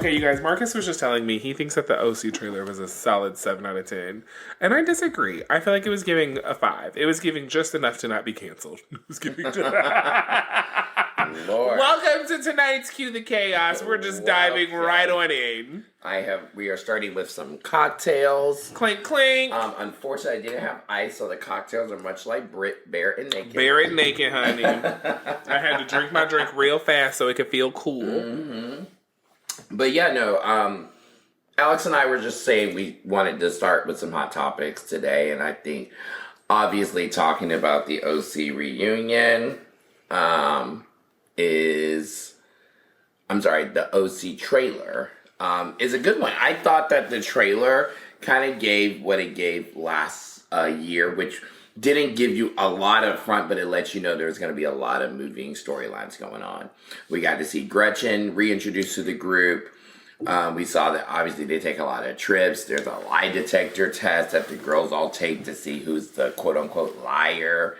Okay, you guys, Marcus was just telling me he thinks that the OC trailer was a solid 7 out of 10. And I disagree. I feel like it was giving a 5. It was giving just enough to not be canceled. It was giving Lord. Welcome to tonight's Cue the Chaos. We're just diving right on in. We are starting with some cocktails. Clink, clink. Unfortunately, I didn't have ice, so the cocktails are much like Brit, bare and naked. Bare and naked, honey. I had to drink my drink real fast so it could feel cool. Mm-hmm. But yeah, no, Alex and I were just saying we wanted to start with some hot topics today, and I think obviously talking about the OC reunion the OC trailer is a good one. I thought that the trailer kind of gave what it gave last year, which didn't give you a lot up front, but it lets you know there's going to be a lot of moving storylines going on. We got to see Gretchen reintroduced to the group. We saw that obviously they take a lot of trips. There's a lie detector test that the girls all take to see who's the quote-unquote liar.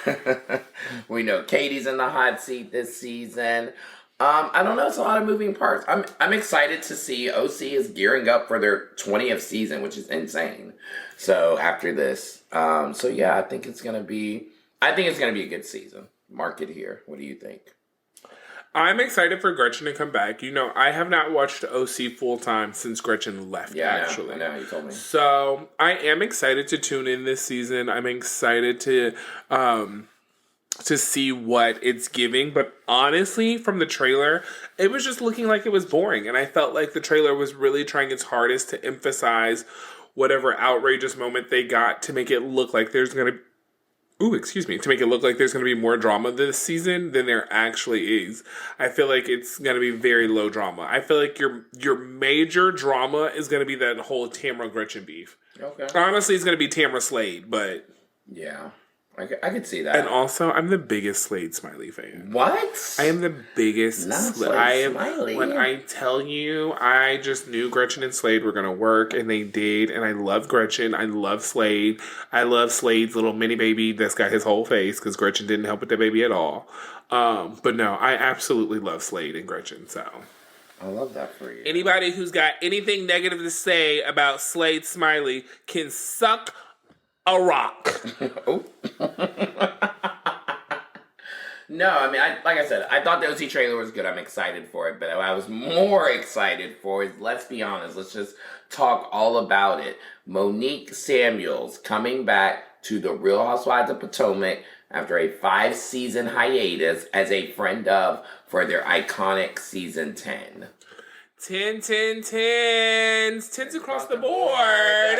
Liar! We know Katie's in the hot seat this season. I don't know. It's a lot of moving parts. I'm excited to see OC is gearing up for their 20th season, which is insane. So after this, yeah, I think it's gonna be a good season. Mark it here. What do you think? I'm excited for Gretchen to come back. You know, I have not watched OC full time since Gretchen left, actually. I know, you told me. So I am excited to tune in this season. I'm excited to see what it's giving. But honestly, from the trailer, it was just looking like it was boring. And I felt like the trailer was really trying its hardest to emphasize whatever outrageous moment they got to make it look like there's going to be more drama this season than there actually is. I feel like it's going to be very low drama. I feel like your major drama is going to be that whole Tamra Gretchen beef. Okay. Honestly, it's going to be Tamra Slade, but yeah. I could see that. And also, I'm the biggest Slade Smiley fan. What? I am the biggest Smiley. When I tell you, I just knew Gretchen and Slade were going to work, and they did, and I love Gretchen. I love Slade. I love Slade's little mini baby that's got his whole face, because Gretchen didn't help with the baby at all. But no, I absolutely love Slade and Gretchen, so... I love that for you. Anybody who's got anything negative to say about Slade Smiley can suck a rock. Oh. No, I mean, like I said, I thought the OC trailer was good. I'm excited for it. But what I was more excited for is, let's be honest, let's just talk all about it. Monique Samuels coming back to the Real Housewives of Potomac after a 5-season hiatus as a friend of for their iconic season 10. 10, 10, 10s. 10s across the board.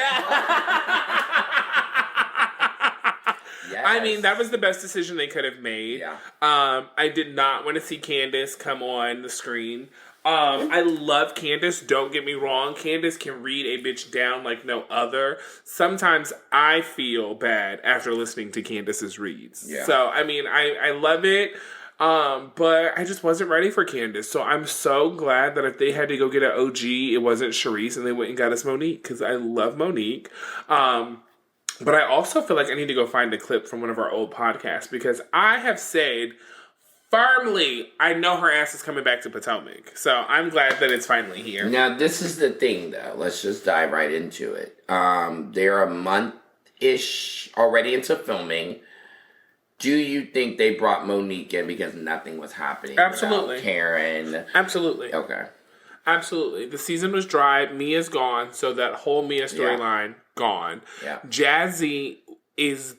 Yes. I mean, that was the best decision they could have made. Yeah. I did not want to see Candace come on the screen. I love Candace, don't get me wrong. Candace can read a bitch down like no other. Sometimes I feel bad after listening to Candace's reads. Yeah. So, I mean, I love it. But I just wasn't ready for Candace. So I'm so glad that if they had to go get an OG, it wasn't Charisse and they went and got us Monique, because I love Monique. But I also feel like I need to go find a clip from one of our old podcasts, because I have said firmly, I know her ass is coming back to Potomac. So I'm glad that it's finally here. Now, this is the thing, though. Let's just dive right into it. They're a month-ish already into filming. Do you think they brought Monique in because nothing was happening? Absolutely. Karen? Absolutely. Okay. Absolutely. The season was dry. Mia's gone. So that whole Mia storyline, gone. Yeah. Jazzy is,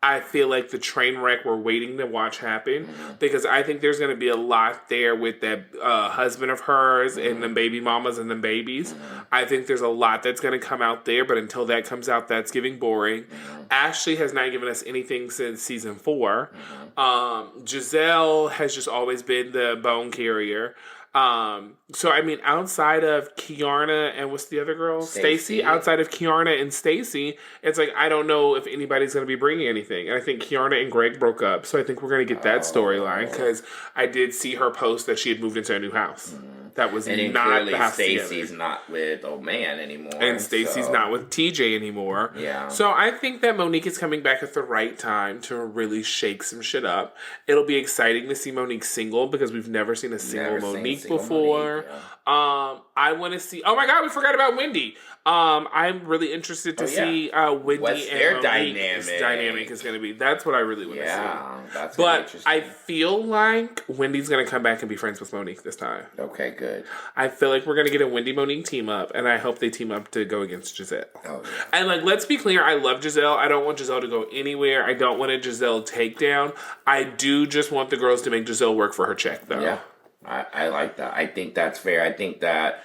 I feel like, the train wreck we're waiting to watch happen. Mm-hmm. Because I think there's going to be a lot there with that husband of hers and the baby mamas and the babies. Mm-hmm. I think there's a lot that's going to come out there. But until that comes out, that's giving boring. Mm-hmm. Ashley has not given us anything since season 4. Mm-hmm. Giselle has just always been the bone carrier. So I mean, outside of Kiarna and what's the other girl? Stacey. Outside of Kiarna and Stacey, it's like, I don't know if anybody's going to be bringing anything. And I think Kiarna and Greg broke up. So I think we're going to get that storyline, because I did see her post that she had moved into a new house. That was and then not clearly the house Stacey's together. not with old man anymore. And Stacey's not with TJ anymore. Yeah. So I think that Monique is coming back at the right time to really shake some shit up. It'll be exciting to see Monique single because we've never seen a single Monique before. Monique, I want to see. Oh my God, we forgot about Wendy. I'm really interested to see Wendy What's and their Monique's dynamic is going to be. That's what I really want to see. Yeah, that's but I feel like Wendy's going to come back and be friends with Monique this time. Okay, good. I feel like we're going to get a Wendy-Monique team up, and I hope they team up to go against Giselle. Oh, yeah. And, like, let's be clear, I love Giselle. I don't want Giselle to go anywhere. I don't want a Giselle takedown. I do just want the girls to make Giselle work for her check, though. Yeah, I like that. I think that's fair. I think that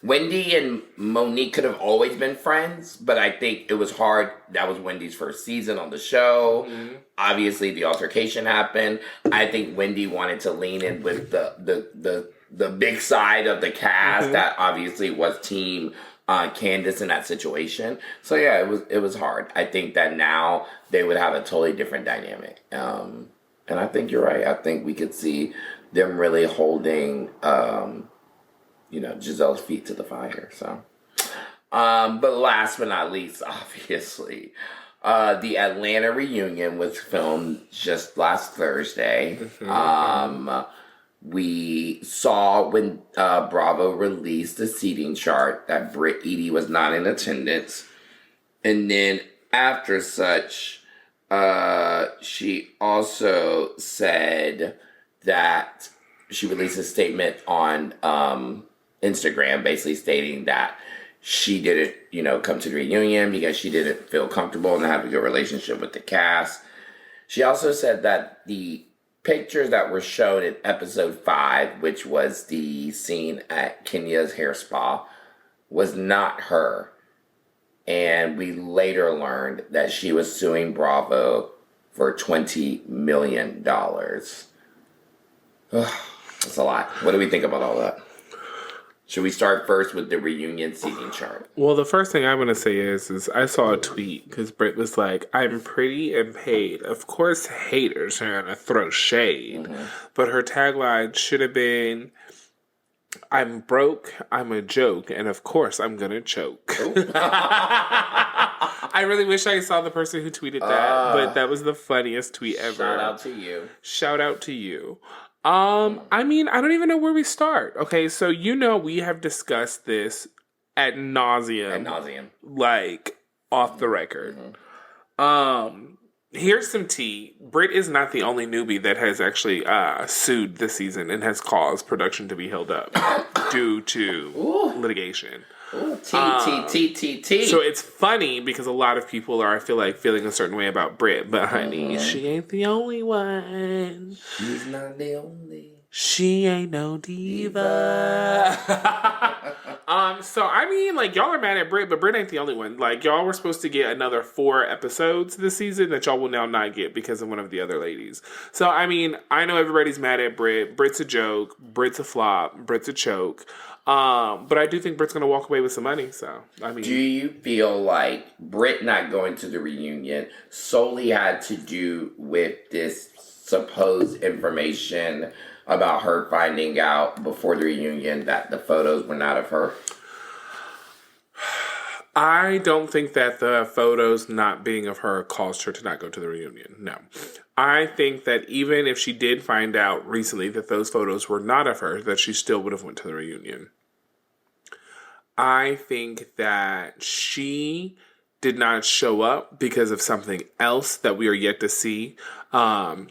Wendy and Monique could have always been friends, but I think it was hard. That was Wendy's first season on the show. Mm-hmm. Obviously, the altercation happened. I think Wendy wanted to lean in with the big side of the cast. Mm-hmm. That obviously was team Candace in that situation. So yeah, it was hard. I think that now they would have a totally different dynamic. And I think you're right. I think we could see them really holding Giselle's feet to the fire. So, but last but not least, obviously, the Atlanta reunion was filmed just last Thursday. Mm-hmm. We saw when Bravo released the seating chart that Brit Edie was not in attendance. And then after such, she also said that she released a statement on Instagram basically stating that she didn't, come to the reunion because she didn't feel comfortable and have a good relationship with the cast. She also said that the pictures that were shown in episode 5, which was the scene at Kenya's hair spa, was not her. And we later learned that she was suing Bravo for $20 million. Ugh, that's a lot. What do we think about all that? Should we start first with the reunion seating chart? Well, the first thing I'm going to say is I saw a tweet because Brit was like, I'm pretty and paid. Of course, haters are going to throw shade. Mm-hmm. But her tagline should have been, I'm broke, I'm a joke, and of course I'm going to choke. I really wish I saw the person who tweeted that, but that was the funniest tweet ever. Shout out to you. Shout out to you. I mean, I don't even know where we start. Okay, so we have discussed this ad nauseum. Like, off the record. Mm-hmm. Here's some tea. Brit is not the only newbie that has actually sued this season and has caused production to be held up due to litigation. Ooh, T. So it's funny because a lot of people are, I feel like, feeling a certain way about Brit, but honey, she ain't the only one. She's not the only. She ain't no diva. So I mean, like, y'all are mad at Brit, but Brit ain't the only one. Like, y'all were supposed to get another 4 episodes this season that y'all will now not get because of one of the other ladies. So I mean, I know everybody's mad at Brit. Brit's a joke. Brit's a flop. Brit's a choke. But I do think Brit's gonna walk away with some money. So I mean, do you feel like Brit not going to the reunion solely had to do with this supposed information about her finding out before the reunion that the photos were not of her? I don't think that the photos not being of her caused her to not go to the reunion. No. I think that even if she did find out recently that those photos were not of her, that she still would have went to the reunion. I think that she did not show up because of something else that we are yet to see.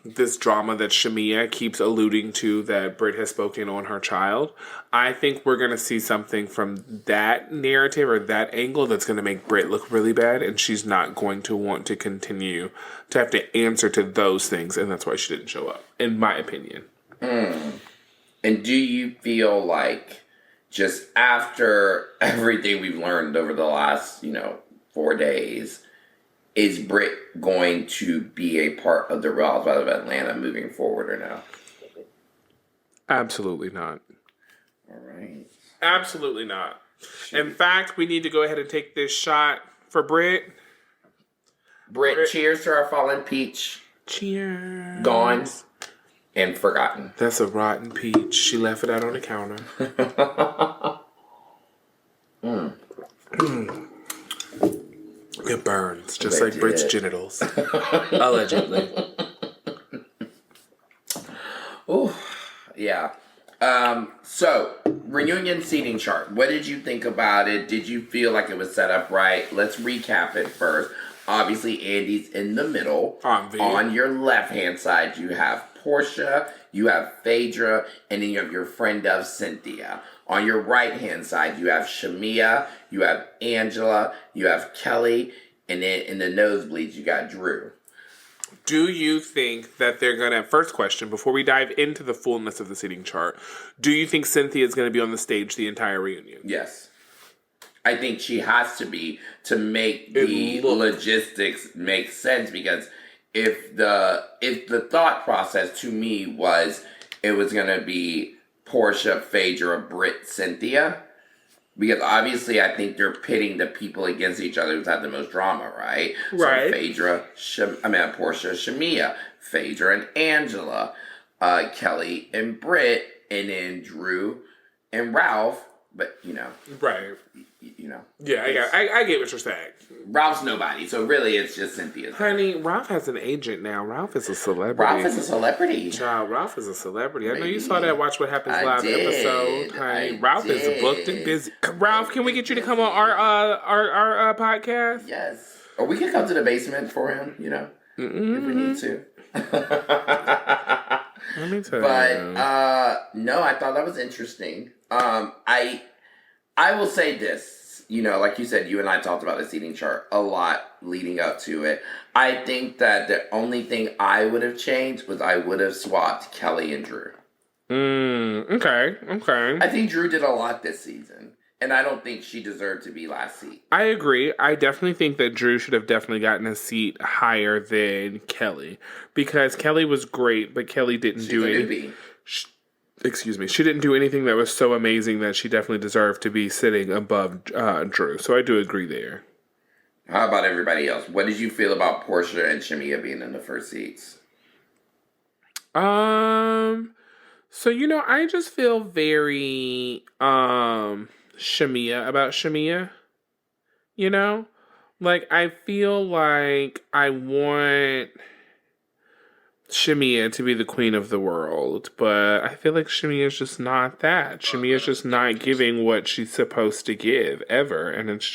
This drama that Shamea keeps alluding to that Brit has spoken on her child. I think we're going to see something from that narrative or that angle that's going to make Brit look really bad, and she's not going to want to continue to have to answer to those things, and that's why she didn't show up, in my opinion. And do you feel like just after everything we've learned over the last, 4 days, is Brit going to be a part of the Real Housewives of Atlanta moving forward or no? Absolutely not. All right. Absolutely not. In fact, we need to go ahead and take this shot for Brit. Brit, cheers to our fallen peach. Cheers. Gone. And forgotten. That's a rotten peach. She left it out on the counter. It burns, just like Brit's genitals. Allegedly. Ooh, yeah. So, reunion seating chart. What did you think about it? Did you feel like it was set up right? Let's recap it first. Obviously, Andy's in the middle. On your left-hand side, you have Portia, you have Phaedra, and then you have your friend of Cynthia. On your right-hand side, you have Shamea, you have Angela, you have Kelly, and then in the nosebleeds, you got Drew. Do you think that they're going to... First question, before we dive into the fullness of the seating chart, do you think Cynthia is going to be on the stage the entire reunion? Yes. I think she has to be to make the logistics make sense, because if the thought process to me was it was going to be Portia, Phaedra, Brit, Cynthia, because obviously I think they're pitting the people against each other who's had the most drama, right? Right. So Portia, Shamea, Phaedra and Angela, Kelly and Brit, and then Drew and Ralph. But, Right. Yeah, I get what you're saying. Ralph's nobody, so really it's just Cynthia. Honey, Ralph has an agent now. Ralph is a celebrity. Ralph is a celebrity. Child, Ralph is a celebrity. I know you saw that Watch What Happens Live episode. Honey, Ralph is booked and busy. Ralph, can we get you to come on our podcast? Yes. Or we can come to the basement for him, if we need to. Let me tell you. But, no, I thought that was interesting. I will say this, like you said, you and I talked about the seating chart a lot leading up to it. I think that the only thing I would have changed was I would have swapped Kelly and Drew. Okay. I think Drew did a lot this season, and I don't think she deserved to be last seat. I agree. I definitely think that Drew should have definitely gotten a seat higher than Kelly, because Kelly was great, but Kelly didn't do anything. She didn't do anything that was so amazing that she definitely deserved to be sitting above Drew. So I do agree there. How about everybody else? What did you feel about Portia and Shamea being in the first seats? So I just feel very Shamea about Shamea. Like I feel like I want Shamea to be the queen of the world, but I feel like Shamea is just not that. Shamea is just not giving what she's supposed to give ever, and it's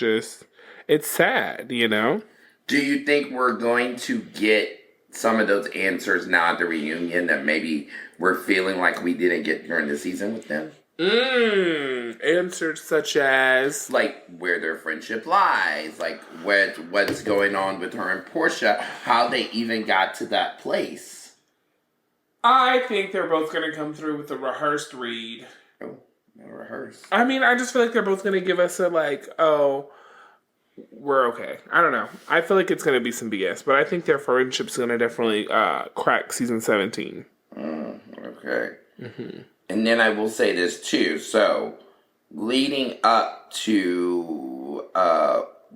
sad, Do you think we're going to get some of those answers now at the reunion that maybe we're feeling like we didn't get during the season with them? Answers such as... Like, where their friendship lies, like what's going on with her and Portia, how they even got to that place. I think they're both going to come through with a rehearsed read. Oh, no rehearse. I mean, I just feel like they're both going to give us a we're okay. I don't know. I feel like it's going to be some BS, but I think their friendship's going to definitely crack season 17. Okay. Mm-hmm. And then I will say this too. So, leading up to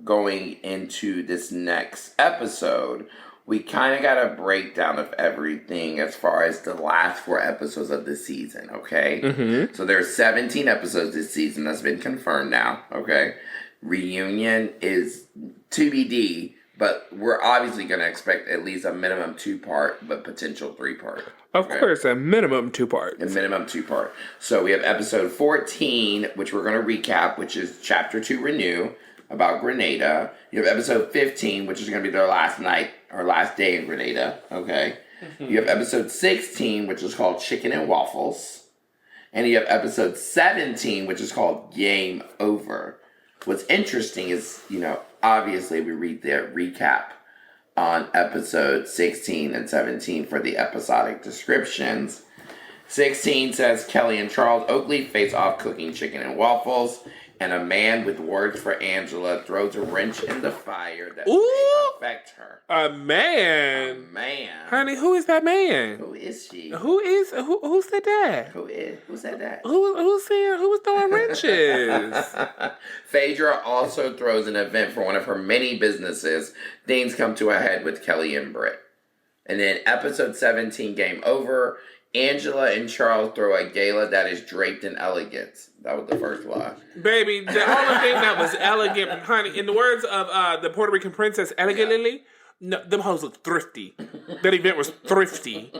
going into this next episode, we kind of got a breakdown of everything as far as the last 4 episodes of the season, okay? Mm-hmm. So there's 17 episodes this season that's been confirmed now, okay? Reunion is TBD, but we're obviously going to expect at least a minimum 2-part, but potential 3-part. Of course, a minimum 2 parts. A minimum 2-part. So we have episode 14, which we're going to recap, which is Chapter 2 Renew, about Grenada. You have episode 15, which is going to be their last night, or last day in Grenada, okay? Mm-hmm. You have episode 16, which is called Chicken and Waffles. And you have episode 17, which is called Game Over. What's interesting is, obviously we read the recap on episode 16 and 17 for the episodic descriptions. 16 says Kelly and Charles Oakley face off cooking chicken and waffles, and a man with words for Angela throws a wrench in the fire that may affect her. A man? A man. Honey, who is that man? Who is she? Who said that? Who said that? Who was throwing wrenches? Phaedra also throws an event for one of her many businesses. Things come to a head with Kelly and Brit. And then episode 17, Game Over, Angela and Charles throw a gala that is draped in elegance. That was the first lie. Baby, the only thing that was elegant, honey, in the words of the Puerto Rican princess, elegantly, no, them hoes look thrifty. That event was thrifty.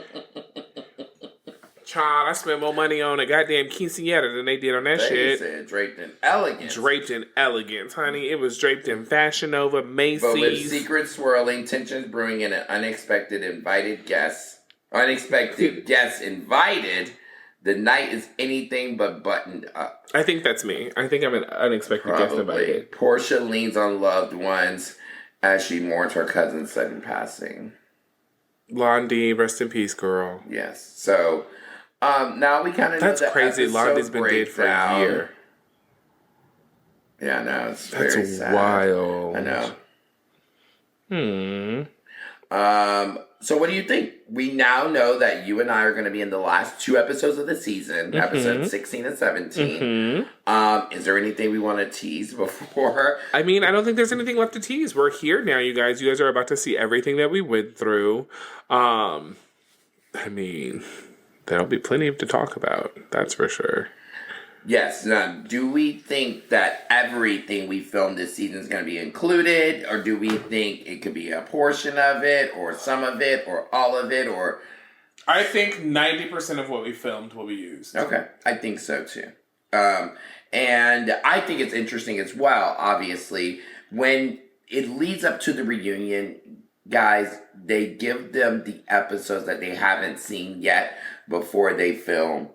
Child, I spent more money on a goddamn quinceañera than they did on that shit. They said draped in elegance. Draped in elegance, honey. It was draped in Fashion Nova, Macy's. But with secrets swirling, tensions brewing, and an unexpected guests invited, the night is anything but buttoned up. I think that's me. I think I'm an unexpected guest invited. Portia leans on loved ones as she mourns her cousin's sudden passing. Blondie, rest in peace, girl. Yes. So, now we kind of know that's crazy. Blondie's been dead for a year. Yeah, I know. It's very sad. Wild. I know. So what do you think? We now know that you and I are going to be in the last 2 episodes of the season, episodes 16 and 17. Is there anything we want to tease before? I mean, I don't think there's anything left to tease. We're here now, you guys. You guys are about to see everything that we went through. I mean, there'll be plenty to talk about. That's for sure. Yes. Now, do we think that everything we filmed this season is going to be included? Or do we think it could be a portion of it, or some of it, or all of it, or... I think 90% of what we filmed will be used. Okay. I think so, too. And I think it's interesting as well, obviously, when it leads up to the reunion, guys, they give them the episodes that they haven't seen yet before they film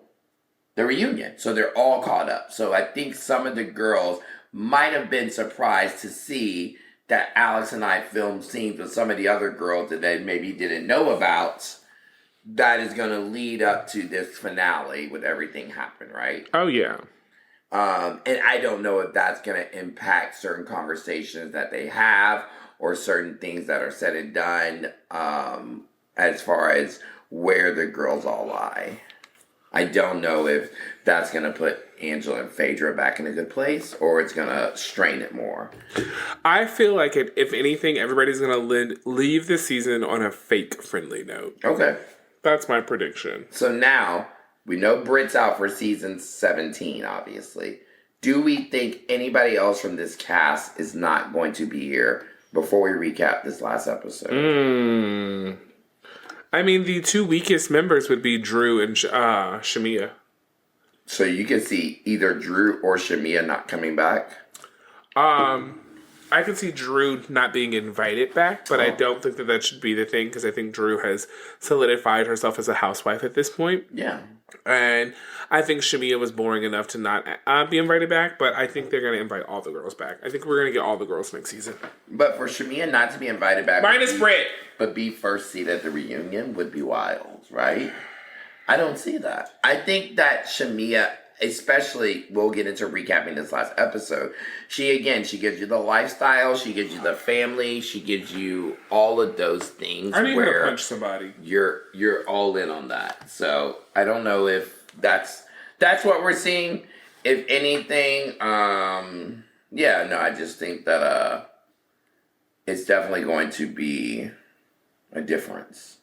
the reunion. So they're all caught up. So I think some of the girls might have been surprised to see that Alex and I filmed scenes with some of the other girls that they maybe didn't know about. That is going to lead up to this finale with everything happen, right? Oh, yeah. And I don't know if that's going to impact certain conversations that they have or certain things that are said and done as far as where the girls all lie. I don't know if that's going to put Angela and Phaedra back in a good place or it's going to strain it more. I feel like, if anything, everybody's going to leave this season on a fake-friendly note. Okay. That's my prediction. So now, we know Brit's out for season 17, obviously. Do we think anybody else from this cast is not going to be here before we recap this last episode? I mean, the 2 weakest members would be Drew and Shamea. So you could see either Drew or Shamea not coming back? I could see Drew not being invited back, but I don't think that should be the thing, because I think Drew has solidified herself as a housewife at this point. Yeah. And I think Shamea was boring enough to not be invited back, but I think they're going to invite all the girls back. I think we're going to get all the girls next season. But for Shamea not to be invited back... Minus Brit! But be first seat at the reunion would be wild, right? I don't see that. I think that Shamea, especially, we'll get into recapping this last episode, she gives you the lifestyle, she gives you the family, she gives you all of those things. I need to punch somebody. You're all in on that. So I don't know if that's what we're seeing. If anything, I just think that it's definitely going to be a difference.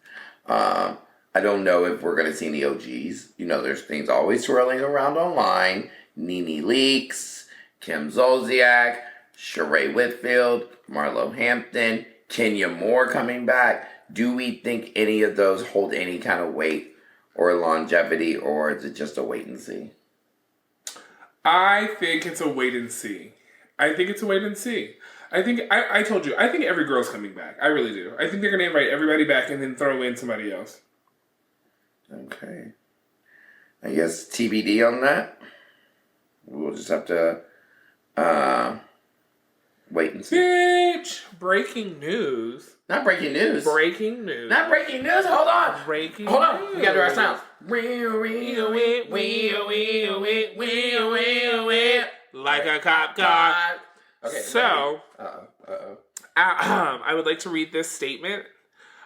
I don't know if we're going to see any OGs. You know, there's things always swirling around online. Nene Leakes, Kim Zolciak, Sheree Whitfield, Marlo Hampton, Kenya Moore coming back. Do we think any of those hold any kind of weight or longevity, or is it just a wait and see? I think it's a wait and see. I think I told you, I think every girl's coming back. I really do. I think they're going to invite everybody back and then throw in somebody else. Okay. I guess TBD on that. We'll just have to wait and see. Bitch! Breaking news. Not breaking news. Breaking news. Not breaking news. Hold on. Breaking Hold on. news. We gotta do our sounds. Like a cop car. Okay. So, I would like to read this statement.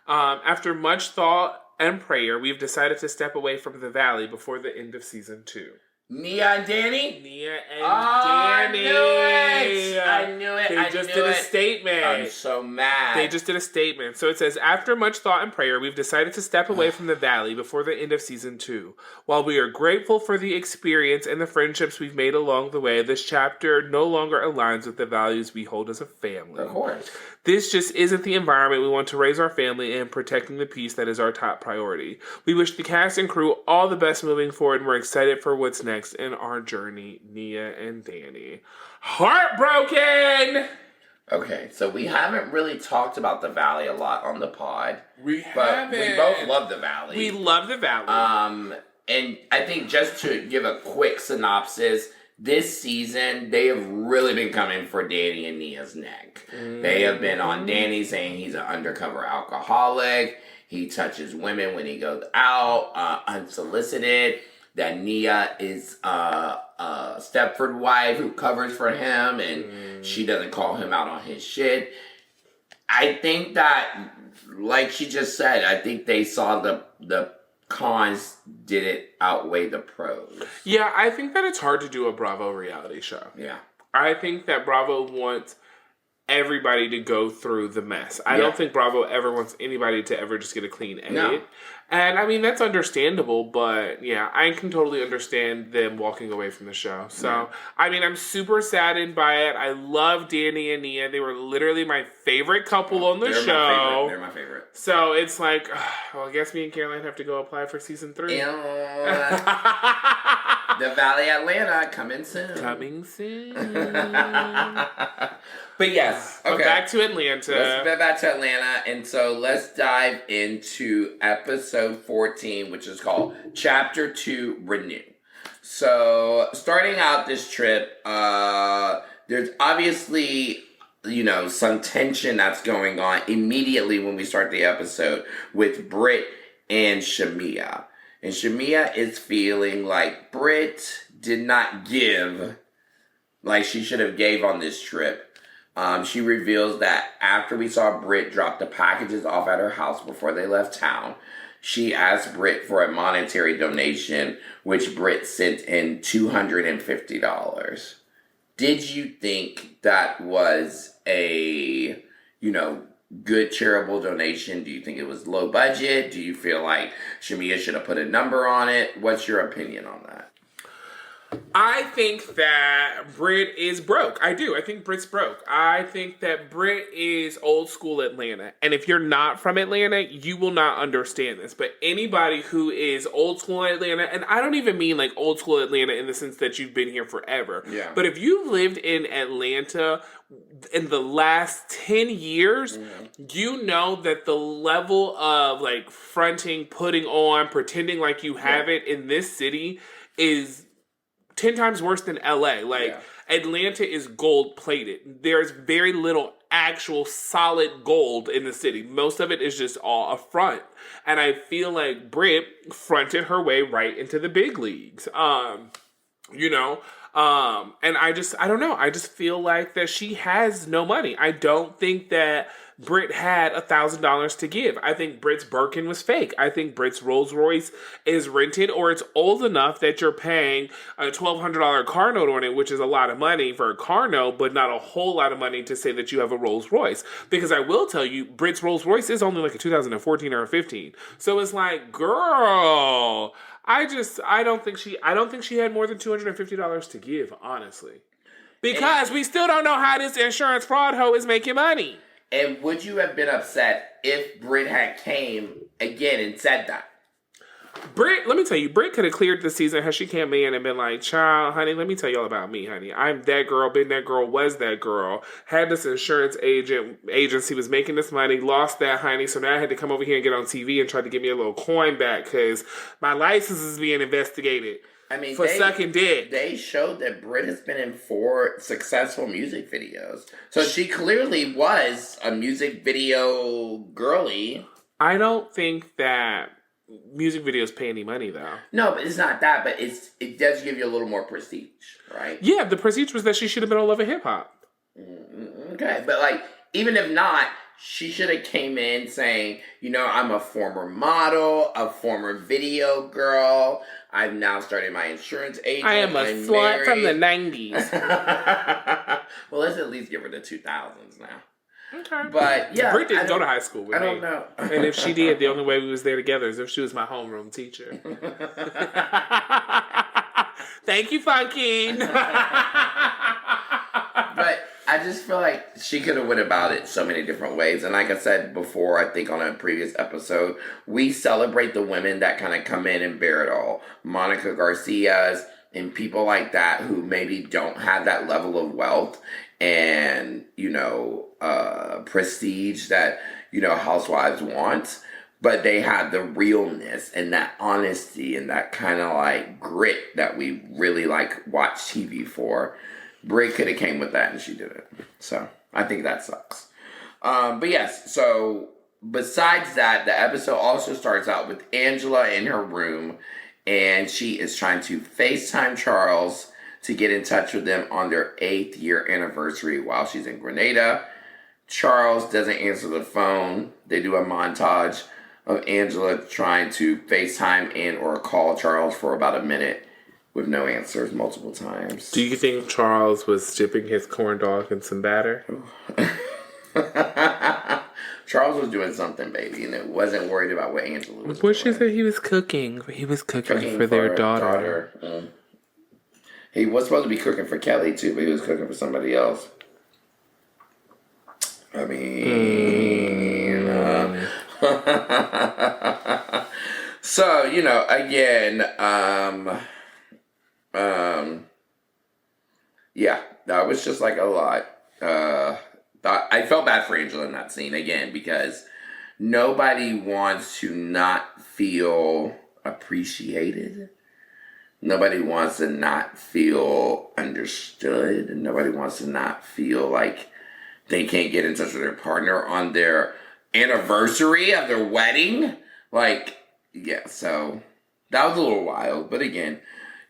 After much thought and prayer, we've decided to step away from the valley before the end of season 2. Nia and Danny? Nia and Danny. I knew it. They just did a statement. I'm so mad. They just did a statement. So it says, after much thought and prayer, we've decided to step away from the valley before the end of season 2. While we are grateful for the experience and the friendships we've made along the way, this chapter no longer aligns with the values we hold as a family. Of course. This just isn't the environment we want to raise our family in, protecting the peace that is our top priority. We wish the cast and crew all the best moving forward, and we're excited for what's next in our journey, Nia and Danny. Heartbroken! Okay, so we haven't really talked about the Valley a lot on the pod. We both love the Valley. We love the Valley. And I think just to give a quick synopsis, this season, they have really been coming for Danny and Nia's neck. Mm-hmm. They have been on Danny saying he's an undercover alcoholic. He touches women when he goes out, unsolicited. That Nia is a Stepford wife who covers for him, and she doesn't call him out on his shit. I think that, like she just said, I think they saw the cons didn't outweigh the pros. Yeah, I think that it's hard to do a Bravo reality show. Yeah. I think that Bravo wants everybody to go through the mess. I don't think Bravo ever wants anybody to ever just get a clean edit. No. And I mean, that's understandable, but yeah, I can totally understand them walking away from the show. So, I mean, I'm super saddened by it. I love Danny and Nia. They were literally my favorite couple on the show. They're my favorite. So it's like, well, I guess me and Caroline have to go apply for season 3. The Valley Atlanta coming soon. But yes, okay. Back to Atlanta. Let's get back to Atlanta, and so let's dive into episode 14, which is called Chapter 2, Renew. So, starting out this trip, there's obviously, some tension that's going on immediately when we start the episode with Brit and Shamea. And Shamea is feeling like Brit did not give like she should have gave on this trip. She reveals that after we saw Brit drop the packages off at her house before they left town, she asked Brit for a monetary donation, which Brit sent in $250. Did you think that was a, good charitable donation? Do you think it was low budget? Do you feel like Shamea should have put a number on it? What's your opinion on that? I think that Brit is broke. I do. I think Brit's broke. I think that Brit is old school Atlanta. And if you're not from Atlanta, you will not understand this. But anybody who is old school Atlanta, and I don't even mean like old school Atlanta in the sense that you've been here forever. Yeah. But if you've lived in Atlanta in the last 10 years, you know that the level of like fronting, putting on, pretending like you have it in this city is 10 times worse than LA. Atlanta is gold plated. There's very little actual solid gold in the city. Most of it is just all a front. And I feel like Brit fronted her way right into the big leagues. And I don't know. I just feel like that she has no money. I don't think that Brit had $1,000 to give. I think Brit's Birkin was fake. I think Brit's Rolls Royce is rented, or it's old enough that you're paying a $1,200 car note on it, which is a lot of money for a car note, but not a whole lot of money to say that you have a Rolls Royce. Because I will tell you, Brit's Rolls Royce is only like a 2014 or a 15. So it's like, girl, I don't think she had more than $250 to give, honestly. Because we still don't know how this insurance fraud hoe is making money. And would you have been upset if Brit had came again and said that? Brit, let me tell you, Brit could have cleared the season had she came in and been like, child, honey, let me tell y'all about me, honey. I'm that girl, been that girl, was that girl, had this insurance agency, was making this money, lost that, honey, so now I had to come over here and get on TV and try to give me a little coin back because my license is being investigated. For sucking dick. They showed that Brit has been in 4 successful music videos. So she clearly was a music video girly. I don't think that music videos pay any money, though. No, but it's not that. But it does give you a little more prestige, right? Yeah, the prestige was that she should have been all over hip-hop. Okay, but even if not, she should have came in saying, I'm a former model, a former video girl. I've now started my insurance agent. I am a slut from the 90s. Well, let's at least give her the 2000s now. Okay. But, yeah. Brit didn't go to high school with me. I don't know. And if she did, the only way we was there together is if she was my homeroom teacher. Thank you, Funky. But I just feel like she could have went about it so many different ways. And like I said before, I think on a previous episode, we celebrate the women that kind of come in and bear it all. Monica Garcia's and people like that who maybe don't have that level of wealth and, prestige that, housewives want. But they have the realness and that honesty and that kind of like grit that we really watch TV for. Brit could have came with that and she didn't. So I think that sucks. But yes, so besides that, the episode also starts out with Angela in her room and she is trying to FaceTime Charles to get in touch with them on their 8th year anniversary while she's in Grenada. Charles doesn't answer the phone. They do a montage of Angela trying to FaceTime and or call Charles for about a minute with no answers multiple times. Do you think Charles was dipping his corn dog in some batter? Charles was doing something, baby, and it wasn't worried about what Angela was doing. She said he was cooking. He was cooking for their daughter. He was supposed to be cooking for Kelly, too, but he was cooking for somebody else. I mean... So, again, yeah, that was just like a lot. I felt bad for Angela in that scene again because nobody wants to not feel appreciated. Nobody wants to not feel understood. And nobody wants to not feel like they can't get in touch with their partner on their anniversary of their wedding. Yeah, so that was a little wild. But again,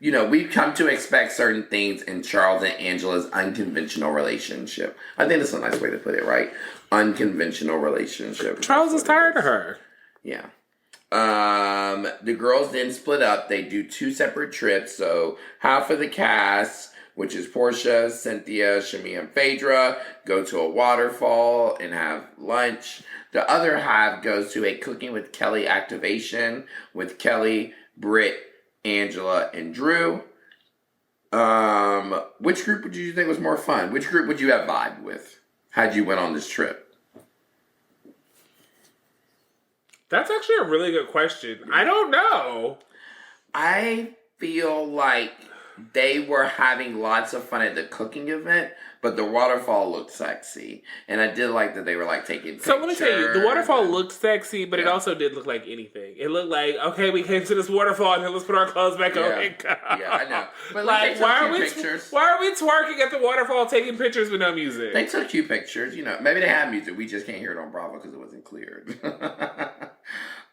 we've come to expect certain things in Charles and Angela's unconventional relationship. I think that's a nice way to put it, right? Unconventional relationship. Charles is tired of her. Yeah. The girls then split up. They do 2 separate trips. So half of the cast, which is Portia, Cynthia, Shamea, and Phaedra, go to a waterfall and have lunch. The other half goes to a Cooking with Kelly activation with Kelly, Brit, Angela, and Drew. Which group would you think was more fun? Which group would you have vibed with had you went on this trip? That's actually a really good question. I don't know. I feel like they were having lots of fun at the cooking event, but the waterfall looked sexy. And I did like that they were taking pictures. So let me tell you, the waterfall looked sexy, but it also did look like anything. It looked like, okay, we came to this waterfall and then let's put our clothes back on and go. Yeah, I know. But why are we twerking at the waterfall taking pictures with no music? They took cute pictures. Maybe they had music. We just can't hear it on Bravo because it wasn't cleared.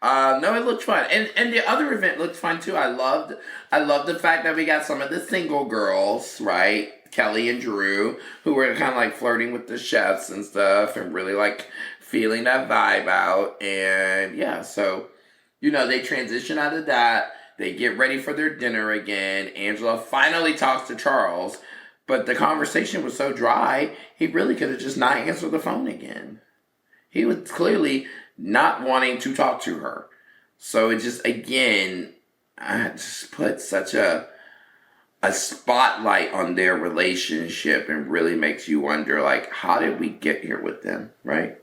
No, it looked fun. And the other event looked fun too. I loved the fact that we got some of the single girls, right? Kelly and Drew, who were kind of flirting with the chefs and stuff and really feeling that vibe out. And yeah, so, they transition out of that. They get ready for their dinner again. Angela finally talks to Charles, but the conversation was so dry, he really could have just not answered the phone again. He was clearly not wanting to talk to her. So it just, again, I just put such a spotlight on their relationship and really makes you wonder, how did we get here with them, right?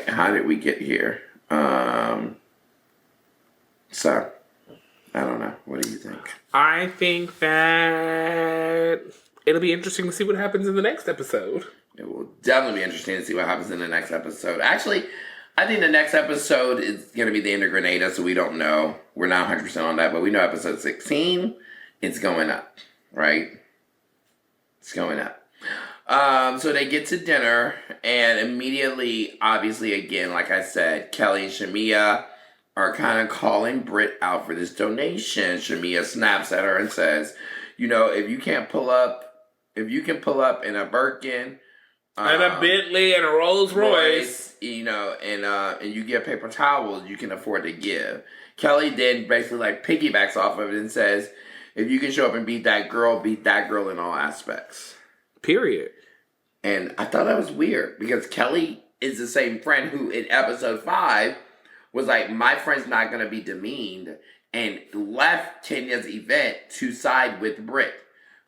How did we get here? So, I don't know. What do you think? I think that it'll be interesting to see what happens in the next episode. It will definitely be interesting to see what happens in the next episode. Actually, I think the next episode is going to be the end of Grenada, so we don't know. We're not 100% on that, but we know episode 16, it's going up, right? It's going up. So they get to dinner, and immediately, obviously, again, like I said, Kelly and Shamea are kind of calling Brit out for this donation. Shamea snaps at her and says, if you can pull up in a Birkin, and a Bentley and a Rolls Royce, and you get paper towels, you can afford to give. Kelly then basically like piggybacks off of it and says, if you can show up and beat that girl in all aspects. Period. And I thought that was weird because Kelly is the same friend who in episode 5 was like, my friend's not going to be demeaned, and left Kenya's event to side with Brit.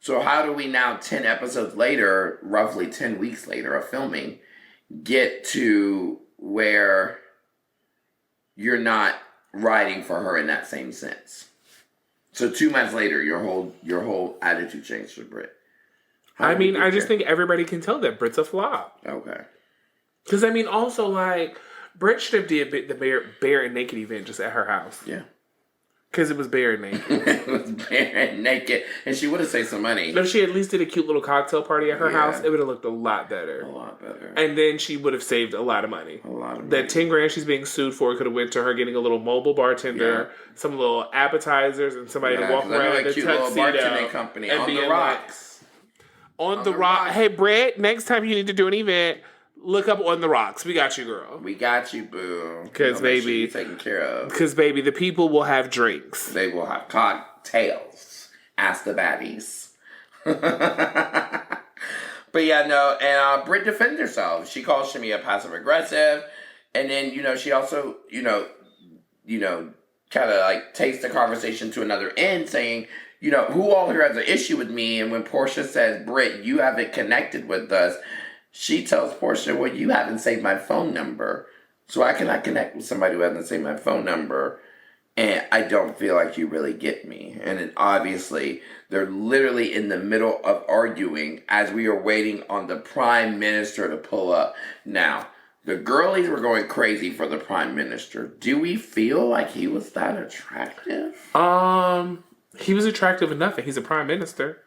So how do we now, 10 episodes later, roughly 10 weeks later of filming, get to where you're not riding for her in that same sense? So 2 months later, your whole attitude changed for Brit. I just think everybody can tell that Brit's a flop. Okay. Because, also, like, Brit should have did the bare and naked event just at her house. Yeah. Because it was bare and naked. It was bare and naked. And she would have saved some money. If she at least did a cute little cocktail party at her house, it would have looked a lot better. A lot better. And then she would have saved a lot of money. A lot of money. That 10 grand she's being sued for could have went to her getting a little mobile bartender, some little appetizers, and somebody to walk around in a cute little tuxedo. bartending company and on be the rocks. On the rock. Hey, Brett, next time you need to do an event, look up On the Rocks. We got you, girl. We got you, boo. Because, baby, sure taken care of. Because, baby, the people will have drinks. They will have cocktails. Ask the baddies. But yeah, no, and Brit defends herself. She calls Shamea passive aggressive, and then she also kind of like takes the conversation to another end, saying, who all here has an issue with me? And when Portia says, Brit, you haven't connected with us, she tells Portia, well, you haven't saved my phone number. So I cannot connect with somebody who hasn't saved my phone number. And I don't feel like you really get me. And then obviously, they're literally in the middle of arguing as we are waiting on the Prime Minister to pull up. Now, the girlies were going crazy for the Prime Minister. Do we feel like he was that attractive? He was attractive enough, and he's a Prime Minister.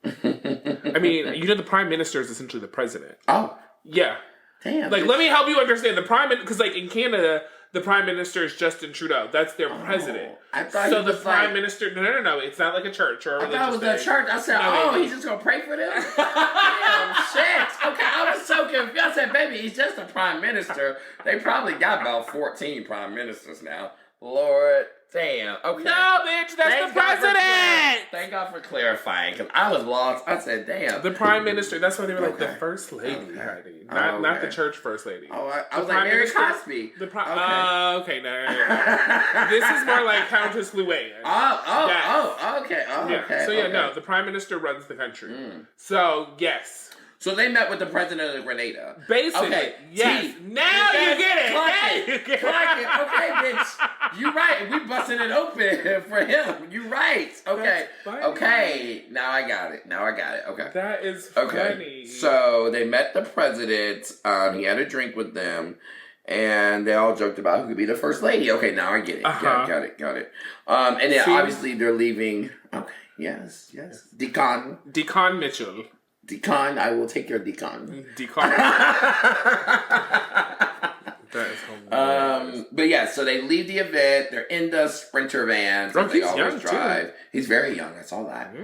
The Prime Minister is essentially the president. Oh. Yeah. Damn. Like, let me help you understand. The Prime Minister, because, like, in Canada, the Prime Minister is Justin Trudeau. That's their president. I thought so the Prime Minister, no. It's not like a church or a religious I thought it was a church. I said, he's just going to pray for them? Damn, shit. Okay, I was so confused. I said, baby, he's just a Prime Minister. They probably got about 14 Prime Ministers now. Lord. Damn. Okay. No, bitch, that's the president. Thank God for clarifying, because I was lost. I said, damn. The Prime Minister. That's why they were like the first lady, honey. Not the church first lady. Oh, I was like Mary Cosby. Okay, no. This is more like Countess Luann. Okay. Yeah. So no, the Prime Minister runs the country. So yes. So they met with the president of Grenada. Basically, okay, yes. Now you get it. Clock it. Okay, bitch. You right. We busting it open for him. You right. Okay. Okay. Now I got it. Okay. That is funny. So they met the president. He had a drink with them. And they all joked about who could be the first lady. Okay, now I get it. Got it. And then obviously they're leaving. Okay, yes. Deacon Mitchell. Deacon, I will take your Deacon. Deacon. That is hilarious. But yeah, so they leave the event. They're in the Sprinter vans that they always drive. Too. He's very young. I saw that.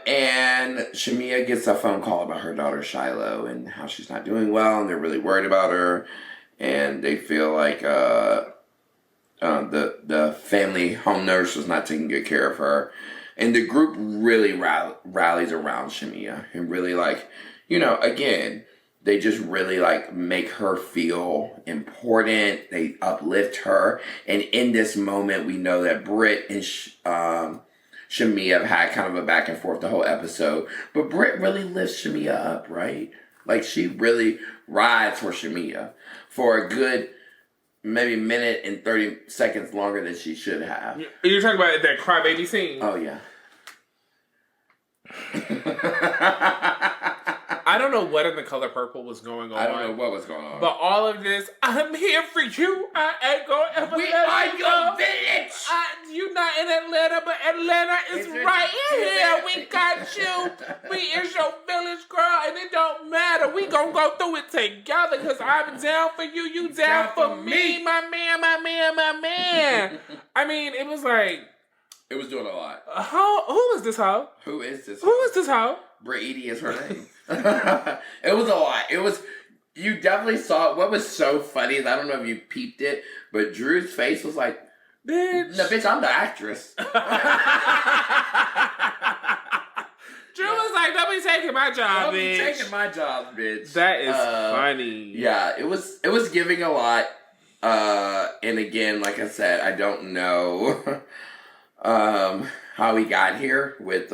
And Shamea gets a phone call about her daughter Shiloh and how she's not doing well, and they're really worried about her. And they feel like the family home nurse was not taking good care of her. And the group really rallies around Shamea and really again, they just really make her feel important. They uplift her. And in this moment, we know that Brit and Shamea have had kind of a back and forth the whole episode. But Brit really lifts Shamea up, right? Like, she really rides for Shamea for a good maybe minute and 30 seconds longer than she should have. You're talking about that crybaby scene? Oh, yeah. I don't know what in The Color Purple was going on. I don't know what was going on. But all of this, I'm here for you. I ain't gonna ever We are your village. You not in Atlanta, but Atlanta is right here. We got you. We is your village, girl, and it don't matter. We gonna go through it together because I'm down for you. You down for me, my man. I mean, it was like... It was doing a lot. Who is this hoe? Who is this hoe? Who is this hoe? Brady is her name. It was a lot. It was You definitely saw it. What was so funny is, I don't know if you peeped it, but Drew's face was like, bitch. No, bitch, I'm the actress. Drew was like, don't be taking my job, bitch. Don't be taking my job, bitch. That is funny. Yeah, it was giving a lot. And again, like I said, I don't know how he got here with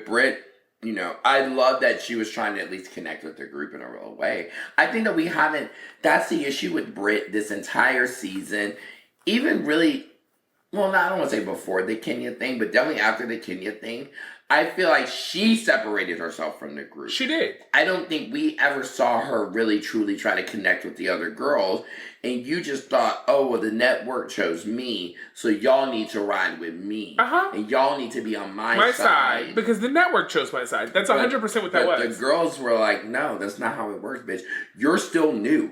Brit. You know, I love that she was trying to at least connect with the group in a real way. I think that we haven't, that's the issue with Brit this entire season. Even really, well, I don't want to say before the Kenya thing, but definitely after the Kenya thing, I feel like she separated herself from the group. She did. I don't think we ever saw her really truly try to connect with the other girls. And you just thought, oh, well, the network chose me, so y'all need to ride with me. And y'all need to be on my side. Because the network chose my side. That's 100% what that was. But the girls were like, no, that's not how it works, bitch. You're still new.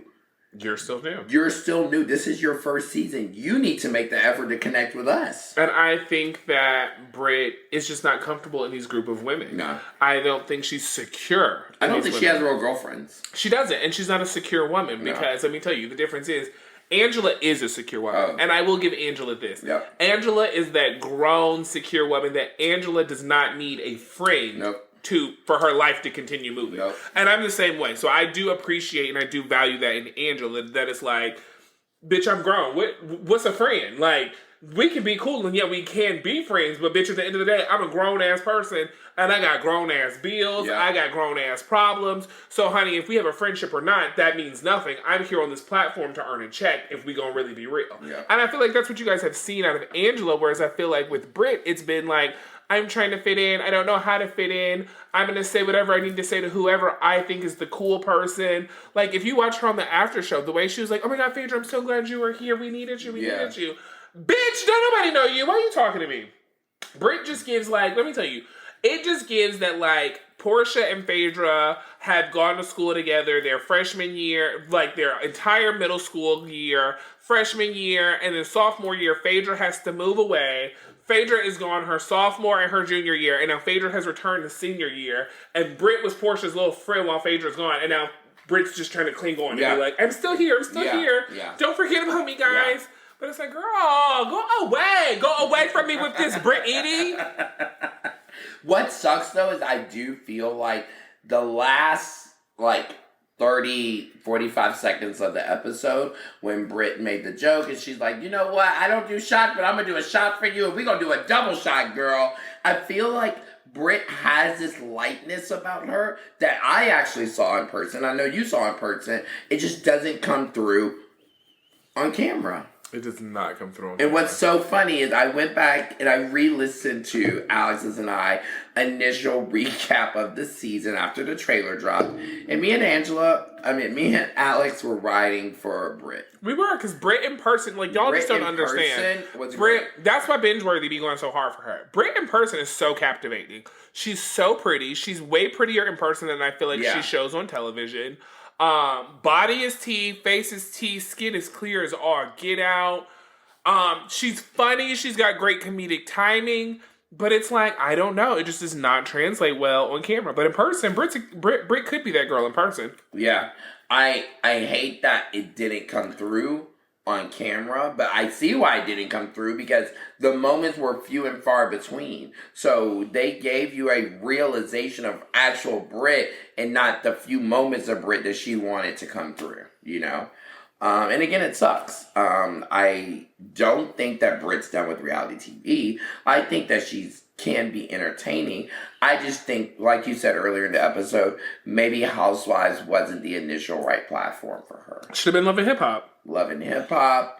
You're still new. You're still new. This is your first season. You need to make the effort to connect with us. And I think that Brit is just not comfortable in these group of women. No. I don't think she's secure. I don't think she has real girlfriends. She doesn't. And she's not a secure woman because, let me tell you, the difference is Angela is a secure woman. And I will give Angela this. Angela is that grown, secure woman that Angela does not need a friend for her life to continue moving. And I'm the same way. So I do appreciate and I do value that in Angela, that it's like, bitch, I'm grown. What's a friend? Like, we can be cool and we can be friends, but bitch, at the end of the day, I'm a grown-ass person and I got grown-ass bills. I got grown-ass problems. So, honey, if we have a friendship or not, that means nothing. I'm here on this platform to earn a check if we gonna really be real. And I feel like that's what you guys have seen out of Angela, whereas I feel like with Brit, it's been like, I'm trying to fit in. I don't know how to fit in. I'm going to say whatever I need to say to whoever I think is the cool person. Like, if you watch her on the after show, the way she was like, oh my God, Phaedra, I'm so glad you were here. We needed you. We needed you. Bitch, don't nobody know you. Why are you talking to me? Brit just gives, like, let me tell you, it just gives that, like, Portia and Phaedra had gone to school together their freshman year, like their entire middle school year, freshman year, and then sophomore year, Phaedra has to move away. Phaedra is gone her sophomore and her junior year, and now Phaedra has returned to senior year, and Brit was Portia's little friend while Phaedra's gone, and now Brit's just trying to cling on and be like, I'm still here, here. Don't forget about me, guys. But it's like, girl, go away from me with this Brit eating. What sucks, though, is I do feel like the last, 30, 45 seconds of the episode when Brit made the joke and she's like, you know what? I don't do shots, but I'm going to do a shot for you and we're going to do a double shot, girl. I feel like Brit has this lightness about her that I actually saw in person. I know you saw in person. It just doesn't come through on camera. It does not come through. And what's so funny is I went back and I re-listened to Alex's and I initial recap of the season after the trailer dropped. And me and Alex were riding for Brit. We were, because Brit in person, like, y'all just don't understand. Brit, that's why binge-worthy be going so hard for her. Brit in person is so captivating. She's so pretty. She's way prettier in person than I feel like she shows on television. Body is tea, face is tea, skin is clear as all get out. She's funny, she's got great comedic timing, but it's like, I don't know, it just does not translate well on camera. But in person, Brit could be that girl in person. Yeah, I hate that it didn't come through on camera, but I see why it didn't come through, because the moments were few and far between. So they gave you a realization of actual Brit and not the few moments of Brit that she wanted to come through, you know? And again, it sucks. I don't think that Brit's done with reality TV. I think that can be entertaining. I just think, like you said earlier in the episode, maybe Housewives wasn't the initial right platform for her. Should have been Love and Hip Hop. Love and Hip Hop.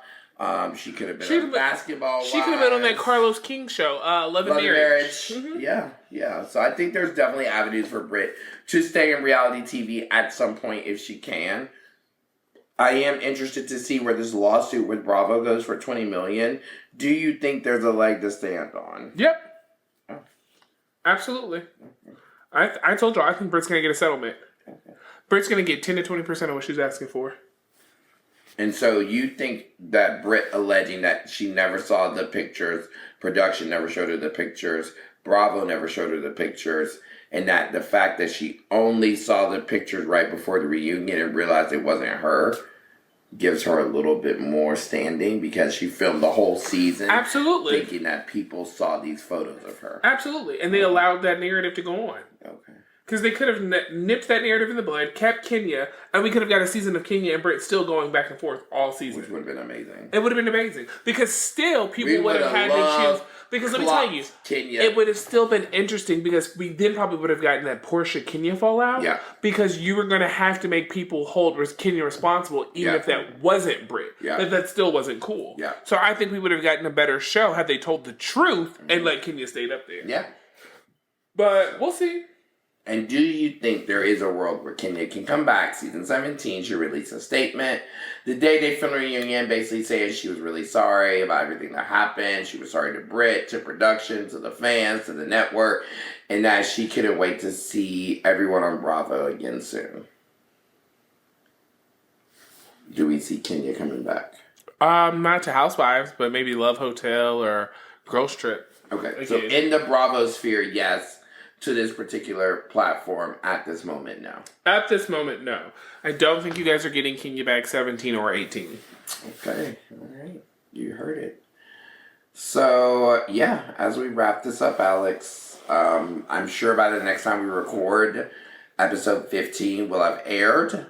She could have been on Basketball. She could have been on that Carlos King show, Love and Marriage. Mm-hmm. Yeah. So I think there's definitely avenues for Brit to stay in reality TV at some point if she can. I am interested to see where this lawsuit with Bravo goes for $20 million. Do you think there's a leg to stand on? Yep. Absolutely. I told you, I think Brit's going to get a settlement. Brit's going to get 10 to 20% of what she's asking for. And so you think that Brit alleging that she never saw the pictures, production never showed her the pictures, Bravo never showed her the pictures, and that the fact that she only saw the pictures right before the reunion and realized it wasn't her gives her a little bit more standing because she filmed the whole season. Absolutely. Thinking that people saw these photos of her. Absolutely. And they allowed that narrative to go on. Okay. Because they could have nipped that narrative in the bud, kept Kenya, and we could have got a season of Kenya and Brit still going back and forth all season. Which would have been amazing. It would have been amazing. Because still, people would have had to choose. Because let me tell you, Kenya. It would have still been interesting because we then probably would have gotten that Portia Kenya fallout. Yeah. Because you were going to have to make people hold Kenya responsible, even if that wasn't Brit. Yeah. But that still wasn't cool. Yeah. So I think we would have gotten a better show had they told the truth and let Kenya stayed up there. Yeah. But we'll see. And do you think there is a world where Kenya can come back? Season 17, she released a statement the day they filmed the reunion, basically saying she was really sorry about everything that happened. She was sorry to Brit, to production, to the fans, to the network, and that she couldn't wait to see everyone on Bravo again soon. Do we see Kenya coming back? Not to Housewives, but maybe Love Hotel or Girls Trip. Okay, so in the Bravo sphere, yes. To this particular platform at this moment, no. At this moment, no. I don't think you guys are getting Kenya back 17 or 18. Okay, all right. You heard it. So, yeah, as we wrap this up, Alex, I'm sure by the next time we record, episode 15 will have aired.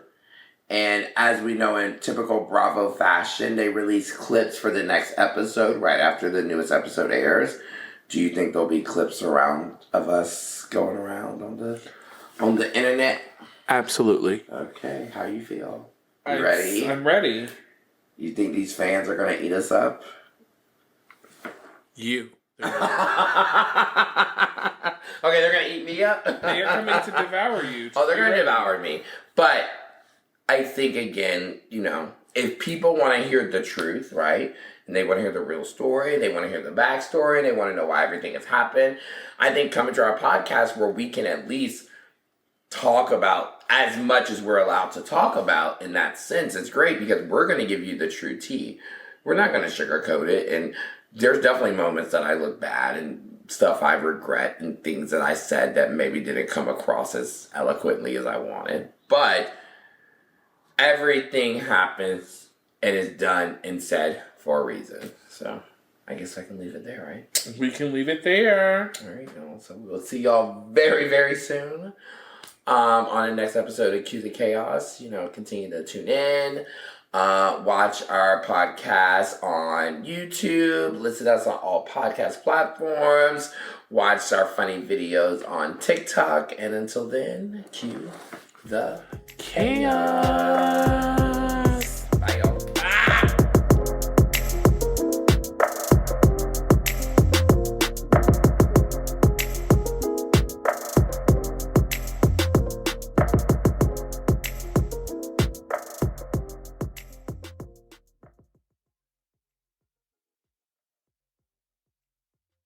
And as we know in typical Bravo fashion, they release clips for the next episode right after the newest episode airs. Do you think there'll be clips around of us going around on the internet? Absolutely. Okay, how you feel? You ready? I'm ready. You think these fans are gonna eat us up? You. Okay, they're gonna eat me up? They are coming to devour you. Oh, they're gonna devour me. But I think, again, if people want to hear the truth, right? And they want to hear the real story, they want to hear the backstory, they want to know why everything has happened. I think coming to our podcast where we can at least talk about as much as we're allowed to talk about in that sense, it's great because we're going to give you the true tea. We're not going to sugarcoat it. And there's definitely moments that I look bad and stuff I regret and things that I said that maybe didn't come across as eloquently as I wanted. But everything happens and is done and said for a reason. So I guess I can leave it there, right? We can leave it there. All right, so we'll see y'all very, very soon on the next episode of Cue the Chaos. Continue to tune in. Watch our podcast on YouTube. Listen to us on all podcast platforms. Watch our funny videos on TikTok. And until then, cue the chaos.